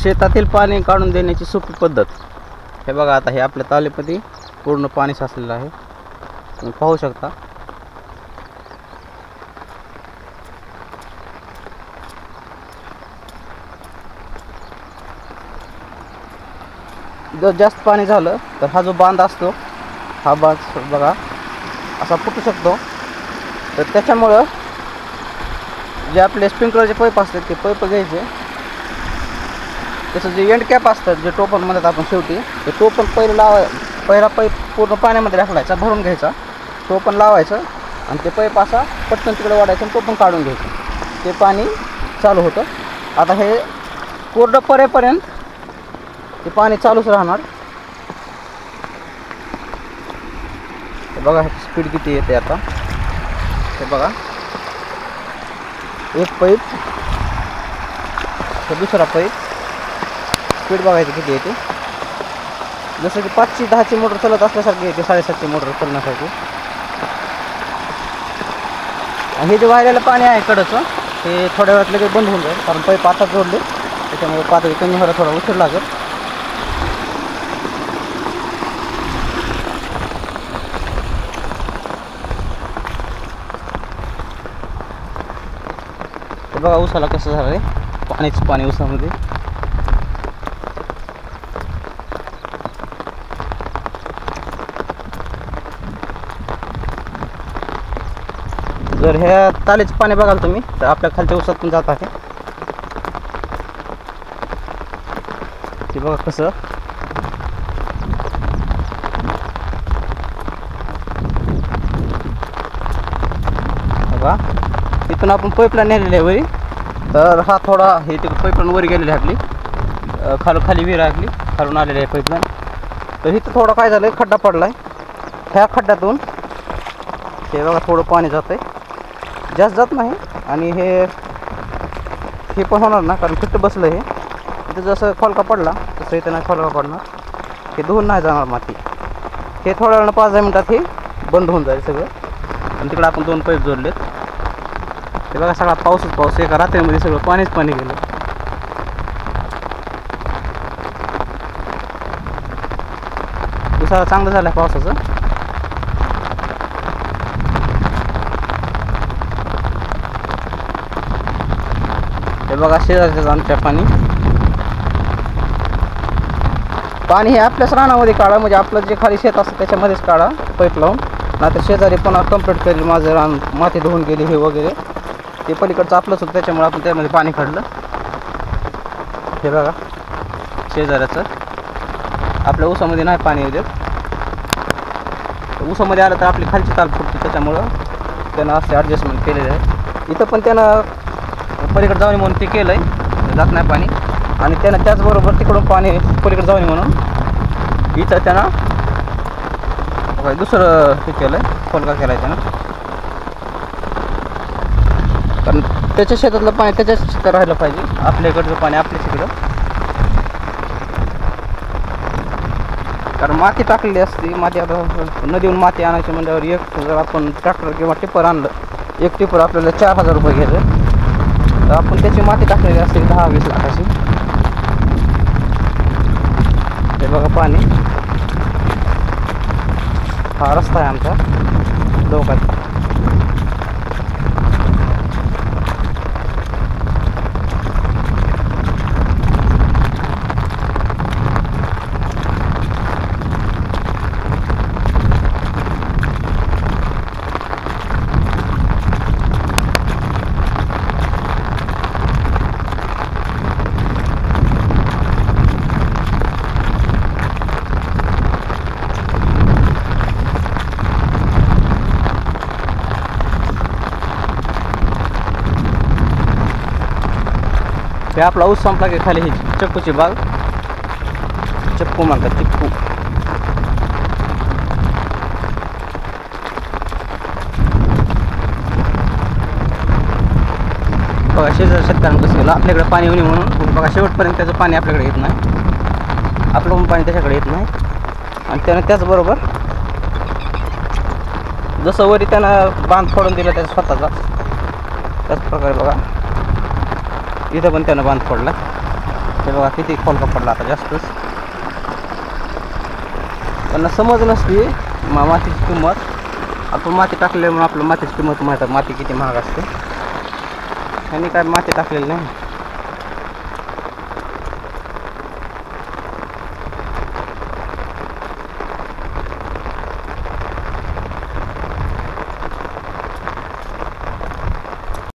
शेतातील पाणी काढून देण्याची सोपी पद्धत. हे बघा, आता हे आपल्या तालीमध्ये पूर्ण पाणी साचलेलं आहे, तुम्ही पाहू शकता. जर जास्त पाणी झालं तर हा जो बांध असतो, हा बांध बघा असा फुटू शकतो. तर त्याच्यामुळं जे आपले स्प्रिंकलरचे पाईप असतात ते पाईप घ्यायचे. त्याचं जे एंड कॅप असतात, जे टोपण म्हणतात आपण शेवटी, ते टोपण पहिला पाईप पूर्ण पाण्यामध्ये टाकायचा, भरून घ्यायचा, टोपण लावायचं आणि ते पाईप असा पटकन तिकडे वाढायचं आणि टोपण काढून घ्यायचं. ते पाणी चालू होतं. आता हे कोरडं पडेपर्यंत ते पाणी चालूच राहणार. हे बघा ह्याची स्पीड किती येते आता. हे बघा, एक पाईप, हे दुसरा पाईप, स्पीड बघायची किती येते. जसं की 5ची 10ची मोटर चालत असल्यासारखी येते, 7.5ची मोटर चालण्यासाठी. आणि हे जे वाहिलेलं पाणी आहे कडचं, ते थोड्या वेळात लगेच बंद होऊन जाईल, कारण पाईप आता जोडले, त्याच्यामुळे पातळी कमी व्हायला थोडा उशीर लागेल. बघा उसाला कसं झालं आहे, पाणीच पाणी उसामध्ये. जर ह्या तालीचं पाणी बघाल तुम्ही तर आपल्या खालच्या उसात पण जात आहे. ते बघा कसं. बघा इथून आपण पाईपलाईन नेलेली आहे वरी, तर हा थोडा हे ते पाईपलाईन वर गेलेली आहे आपली, खाली विहीर आहे आपली, खालून आलेली आहे पाईपलाईन. तर इथं थोडं काय झालं, खड्डा पडला आहे. ह्या खड्ड्यातून हे बघा थोडं पाणी जातं आहे, जास्त जात नाही. आणि हे पण होणार ना, कारण फिट्ट बसलं हे. इथं जसं खोलका पडला तसं इथं नाही खोलका पडणार, हे धुवून नाही जाणार माती. हे थोड्या वेळानं 5-10 मिनटात हे बंद होऊन जाईल सगळं. आणि तिकडे आपण 2 पाईप जोडलेत. ते बघा सगळा पाऊसच पाऊस, एका रात्रीमध्ये सगळं पाणीच पाणी गेलं. उसाला चांगलं झालं पावसाचं. हे बघा शेजारच्याच आमच्या पाणी हे आपल्याच रानामध्ये काढा, म्हणजे आपलं जे खाली शेत असतं त्याच्यामध्येच काढा पाईप लावून. नाहीतर शेजारी पुन्हा कंप्लीट करेल, माझं रान माती धुवून गेली हे वगैरे. ते पलीकडचं आपलंच होतं, त्याच्यामुळे आपण त्यामध्ये पाणी काढलं. हे बघा शेजाऱ्याचं, आपल्या ऊसामध्ये नाही पाणी येऊ देत. ऊसामध्ये आलं तर आपली खालची ताल फुटते, त्याच्यामुळं त्यानं असे ॲडजस्टमेंट केलेले आहे. इथं पण त्यानं पलीकडे जाऊन म्हणून ते केलं आहे, जात नाही पाणी. आणि त्यानं त्याचबरोबर तिकडून पाणी पलीकडे जाऊन म्हणून इथं त्यानं दुसरं हे केलं आहे, खोलका केला आहे त्यानं. कारण त्याच्या शेतातलं पाणी त्याच्याच शेतात राहिलं पाहिजे, आपल्या इकडचं पाणी आपल्याच इकडं. कारण माती टाकलेली असते, माती आता नदीहून माती आणायची म्हणल्यावर एक जर आपण ट्रॅक्टर किंवा टिप्पर आणलं, एक टिप्पर आपल्याला 4,000 रुपये घ्यायचं. तर आपण त्याची माती टाकलेली असते 10-20 लाखाची. हे बघा पाणी, हा रस्ता आहे आमचा डोकाचा. हे आपला ऊस संपला की खाली ही चिक्कूची बाग, चिक्कू म्हणतात, चिक्कू. बघा शेजारी शेतकऱ्यांना कसं गेलं, आपल्याकडे पाणी येऊन म्हणून बघा शेवटपर्यंत त्याचं पाणी आपल्याकडे येत नाही, आपलं पण पाणी त्याच्याकडे येत नाही. आणि त्यानं त्याचबरोबर जसं वरी त्यानं बांध फोडून दिला त्याचा स्वतःचा, त्याच प्रकारे बघा इथं पण त्यानं बांध फोडला. हे बघा किती खोलका पडला आता जास्तच. त्यांना समज नसते मातीची किंमत. आपण माती टाकल्यामुळे आपलं मातीची किंमत माहिती, माती किती महाग असते. त्यांनी काय माती टाकलेली नाही.